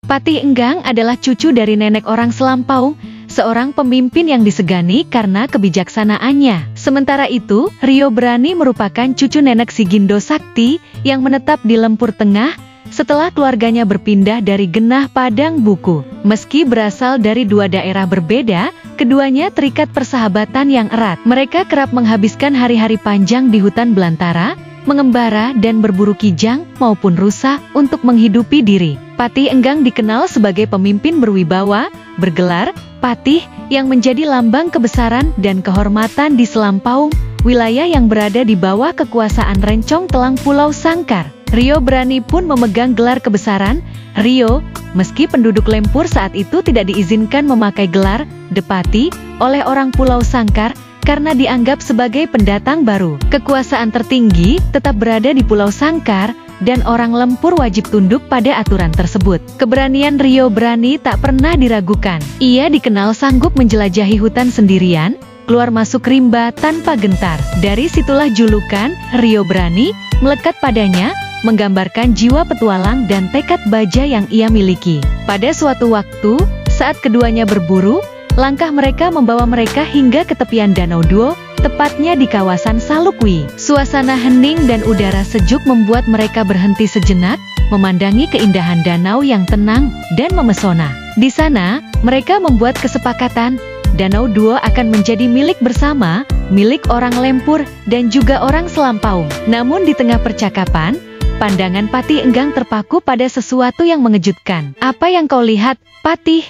Patih Enggang adalah cucu dari nenek orang Selampau, seorang pemimpin yang disegani karena kebijaksanaannya. Sementara itu, Rio Brani merupakan cucu nenek Sigindo Sakti yang menetap di Lempur Tengah setelah keluarganya berpindah dari Genah Padang Buku. Meski berasal dari dua daerah berbeda, keduanya terikat persahabatan yang erat. Mereka kerap menghabiskan hari-hari panjang di hutan belantara, mengembara dan berburu kijang maupun rusa untuk menghidupi diri. Patih Enggang dikenal sebagai pemimpin berwibawa, bergelar Patih, yang menjadi lambang kebesaran dan kehormatan di Selampau, wilayah yang berada di bawah kekuasaan Rencong Telang Pulau Sangkar. Rio Brani pun memegang gelar kebesaran Rio, meski penduduk Lempur saat itu tidak diizinkan memakai gelar Depati oleh orang Pulau Sangkar karena dianggap sebagai pendatang baru. Kekuasaan tertinggi tetap berada di Pulau Sangkar, dan orang Lempur wajib tunduk pada aturan tersebut. Keberanian Rio Brani tak pernah diragukan. Ia dikenal sanggup menjelajahi hutan sendirian, keluar masuk rimba tanpa gentar. Dari situlah julukan Rio Brani melekat padanya, menggambarkan jiwa petualang dan tekad baja yang ia miliki. Pada suatu waktu, saat keduanya berburu, langkah mereka membawa mereka hingga ke tepian Danau Duo, tepatnya di kawasan Salukwi. Suasana hening dan udara sejuk membuat mereka berhenti sejenak, memandangi keindahan danau yang tenang dan memesona. Di sana, mereka membuat kesepakatan, Danau Duo akan menjadi milik bersama, milik orang Lempur dan juga orang Selampau. Namun di tengah percakapan, pandangan Patih Enggang terpaku pada sesuatu yang mengejutkan. "Apa yang kau lihat, Patih?"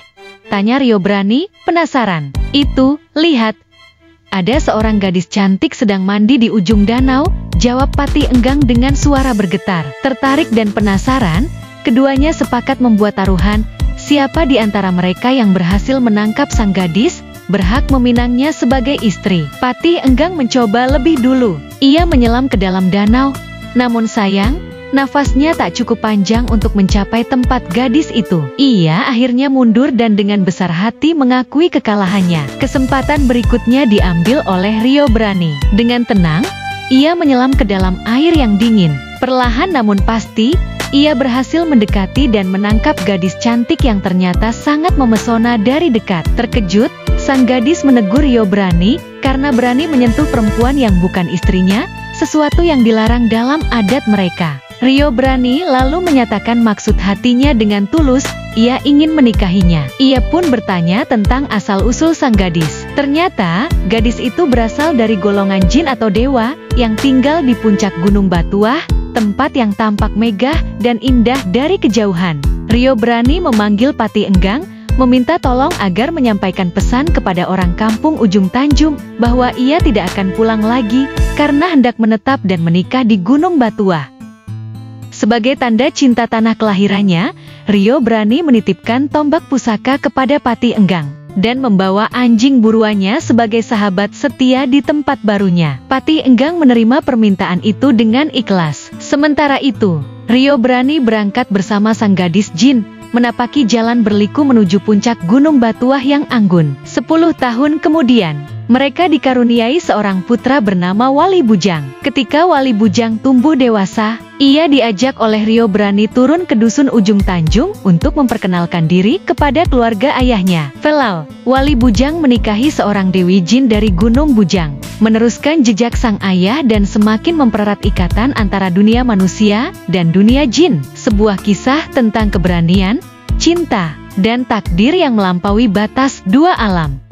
tanya Rio Brani, penasaran. "Itu, lihat. Ada seorang gadis cantik sedang mandi di ujung danau," jawab Patih Enggang dengan suara bergetar. Tertarik dan penasaran, keduanya sepakat membuat taruhan. Siapa di antara mereka yang berhasil menangkap sang gadis, berhak meminangnya sebagai istri. Patih Enggang mencoba lebih dulu. Ia menyelam ke dalam danau, namun sayang, nafasnya tak cukup panjang untuk mencapai tempat gadis itu. Ia akhirnya mundur dan dengan besar hati mengakui kekalahannya. Kesempatan berikutnya diambil oleh Rio Brani. Dengan tenang, ia menyelam ke dalam air yang dingin. Perlahan namun pasti, ia berhasil mendekati dan menangkap gadis cantik yang ternyata sangat memesona dari dekat. Terkejut, sang gadis menegur Rio Brani karena berani menyentuh perempuan yang bukan istrinya, sesuatu yang dilarang dalam adat mereka. Rio Brani lalu menyatakan maksud hatinya dengan tulus, ia ingin menikahinya. Ia pun bertanya tentang asal-usul sang gadis. Ternyata, gadis itu berasal dari golongan jin atau dewa, yang tinggal di puncak Gunung Batuah, tempat yang tampak megah dan indah dari kejauhan. Rio Brani memanggil Patih Enggang, meminta tolong agar menyampaikan pesan kepada orang kampung Ujung Tanjung, bahwa ia tidak akan pulang lagi, karena hendak menetap dan menikah di Gunung Batuah. Sebagai tanda cinta tanah kelahirannya, Rio Brani menitipkan tombak pusaka kepada Patih Enggang, dan membawa anjing buruannya sebagai sahabat setia di tempat barunya. Patih Enggang menerima permintaan itu dengan ikhlas. Sementara itu, Rio Brani berangkat bersama sang gadis jin, menapaki jalan berliku menuju puncak Gunung Batuah yang anggun. 10 tahun kemudian, mereka dikaruniai seorang putra bernama Wali Bujang. Ketika Wali Bujang tumbuh dewasa, ia diajak oleh Rio Brani turun ke dusun Ujung Tanjung untuk memperkenalkan diri kepada keluarga ayahnya. Velal, Wali Bujang menikahi seorang dewi jin dari Gunung Bujang, meneruskan jejak sang ayah dan semakin mempererat ikatan antara dunia manusia dan dunia jin. Sebuah kisah tentang keberanian, cinta, dan takdir yang melampaui batas dua alam.